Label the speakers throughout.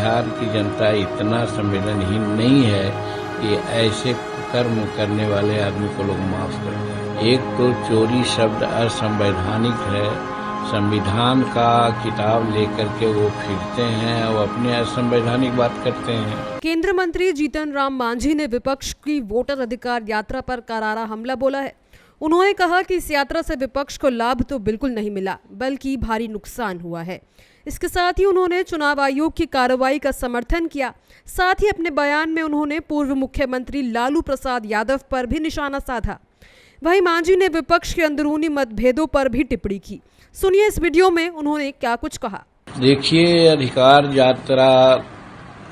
Speaker 1: बिहार की जनता इतना संवेदनहीन नहीं है कि ऐसे कर्म करने वाले आदमी को लोग माफ कर दें। एक तो चोरी शब्द असंवैधानिक है, संविधान का किताब लेकर के वो फिरते हैं और अपने असंवैधानिक बात करते हैं।
Speaker 2: केंद्रीय मंत्री जीतन राम मांझी ने विपक्ष की वोटर अधिकार यात्रा पर करारा हमला बोला है। उन्होंने कहा कि इस यात्रा से विपक्ष को लाभ तो बिल्कुल नहीं मिला, बल्कि भारी नुकसान हुआ है। इसके साथ ही उन्होंने चुनाव आयोग की कार्रवाई का समर्थन किया। साथ ही अपने बयान में उन्होंने पूर्व मुख्यमंत्री लालू प्रसाद यादव पर भी निशाना साधा। वहीं मांझी ने विपक्ष के अंदरूनी मतभेदों पर भी टिप्पणी की। सुनिए इस वीडियो में उन्होंने क्या कुछ कहा।
Speaker 1: देखिए, अधिकार यात्रा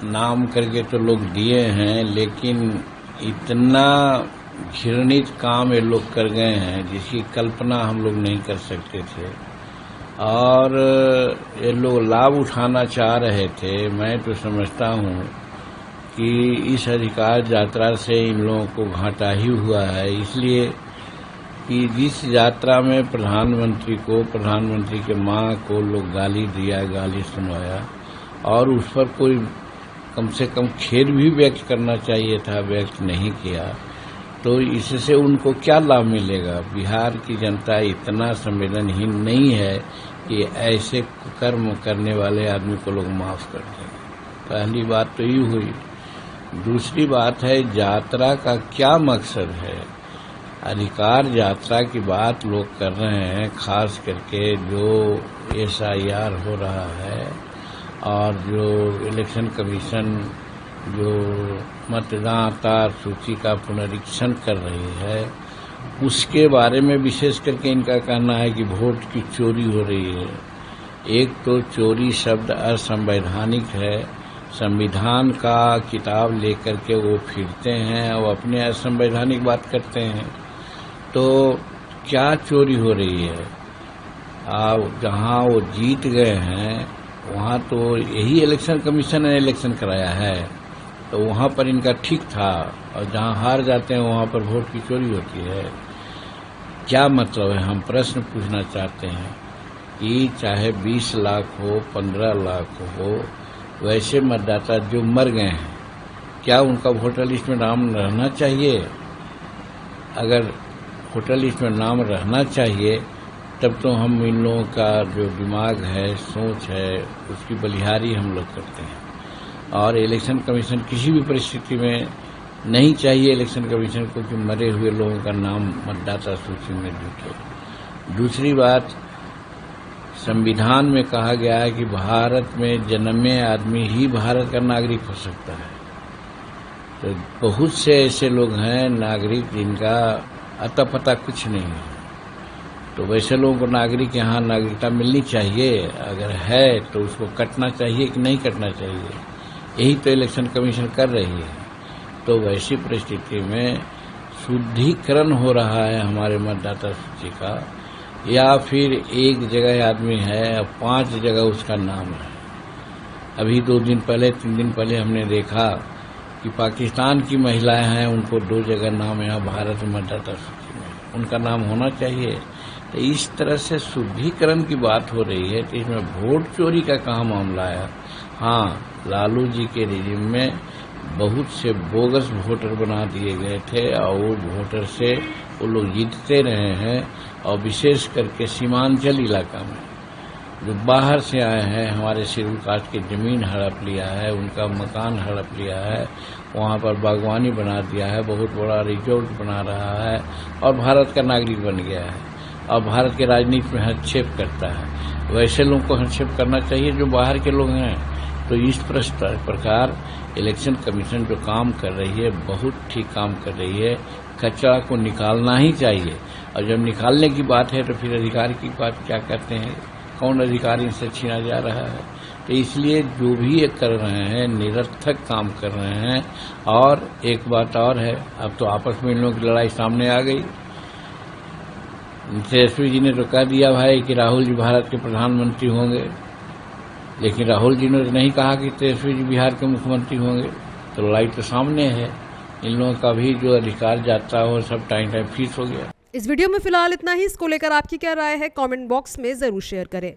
Speaker 1: नाम करके तो लोग दिए हैं, लेकिन इतना घृणित काम ये लोग कर गए हैं जिसकी कल्पना हम लोग नहीं कर सकते थे। और ये लोग लाभ उठाना चाह रहे थे। मैं तो समझता हूँ कि इस अधिकार यात्रा से इन लोगों को घाटा ही हुआ है, इसलिए कि जिस यात्रा में प्रधानमंत्री के माँ को लोग गाली दिया, गाली सुनवाया और उस पर कोई कम से कम खेद भी व्यक्त करना चाहिए था, व्यक्त नहीं किया, तो इससे उनको क्या लाभ मिलेगा। बिहार की जनता इतना संवेदनहीन नहीं है कि ऐसे कर्म करने वाले आदमी को लोग माफ कर दें। पहली बात तो ये हुई। दूसरी बात है, यात्रा का क्या मकसद है। अधिकार यात्रा की बात लोग कर रहे हैं, खास करके जो SIR हो रहा है और जो इलेक्शन कमीशन जो मतदाता सूची का पुनरीक्षण कर रही है, उसके बारे में विशेष करके इनका कहना है कि वोट की चोरी हो रही है। एक तो चोरी शब्द असंवैधानिक है, संविधान का किताब लेकर के वो फिरते हैं और अपने असंवैधानिक बात करते हैं। तो क्या चोरी हो रही है? जहां वो जीत गए हैं वहां तो यही इलेक्शन कमीशन ने इलेक्शन कराया है, तो वहां पर इनका ठीक था, और जहां हार जाते हैं वहां पर वोट की चोरी होती है। क्या मतलब है? हम प्रश्न पूछना चाहते हैं कि चाहे 20 लाख हो, 15 लाख हो, वैसे मतदाता जो मर गए हैं, क्या उनका वोटर लिस्ट में नाम रहना चाहिए? अगर वोटर लिस्ट में नाम रहना चाहिए तब तो हम इन लोगों का जो दिमाग है, सोच है, उसकी बलिहारी हम लोग करते हैं। और इलेक्शन कमीशन किसी भी परिस्थिति में नहीं चाहिए इलेक्शन कमीशन को कि मरे हुए लोगों का नाम मतदाता सूची में जुटे। दूसरी बात, संविधान में कहा गया है कि भारत में जन्मे आदमी ही भारत का नागरिक हो सकता है। तो बहुत से ऐसे लोग हैं नागरिक जिनका अता पता कुछ नहीं है, तो वैसे लोगों को नागरिक यहाँ नागरिकता मिलनी चाहिए। अगर है तो उसको कटना चाहिए कि नहीं कटना चाहिए, यही तो इलेक्शन कमीशन कर रही है। तो वैसी परिस्थिति में शुद्धिकरण हो रहा है हमारे मतदाता सूची का, या फिर एक जगह आदमी है और 5 जगह उसका नाम है। अभी 2 दिन पहले 3 दिन पहले हमने देखा कि पाकिस्तान की महिलाएं हैं, उनको 2 जगह नाम है भारत मतदाता सूची में, उनका नाम होना चाहिए। तो इस तरह से शुद्धिकरण की बात हो रही है, तो इसमें वोट चोरी का कहाँ मामला है। हाँ, लालू जी के रिजिम में बहुत से बोगस वोटर बना दिए गए थे और वो वोटर से वो लोग जीतते रहे हैं। और विशेष करके सीमांचल इलाका में जो बाहर से आए हैं, हमारे शेड्यूल कास्ट की जमीन हड़प लिया है, उनका मकान हड़प लिया है, वहाँ पर बागवानी बना दिया है, बहुत बड़ा रिजॉर्ट बना रहा है और भारत का नागरिक बन गया है और भारत के राजनीति में हस्तक्षेप करता है। वैसे लोगों को हस्तक्षेप करना चाहिए जो बाहर के लोग हैं। तो इस प्रकार इलेक्शन कमीशन जो काम कर रही है, बहुत ठीक काम कर रही है। कचरा को निकालना ही चाहिए, और जब निकालने की बात है तो फिर अधिकार की बात क्या करते हैं? कौन अधिकार इनसे छीना जा रहा है? तो इसलिए जो भी ये कर रहे हैं निरर्थक काम कर रहे हैं। और एक बात और है, अब तो आपस में इन लोगों की लड़ाई सामने आ गई। तेजस्वी जी ने तो कह दिया भाई कि राहुल जी भारत के प्रधानमंत्री होंगे, लेकिन राहुल जी ने तो नहीं कहा कि तेजस्वी जी बिहार के मुख्यमंत्री होंगे। तो लड़ाई तो सामने है। इन लोगों का भी जो अधिकार यात्रा हो सब टाइम फीस हो गया।
Speaker 2: इस वीडियो में फिलहाल इतना ही। इसको लेकर आपकी क्या राय है, कमेंट बॉक्स में जरूर शेयर करें।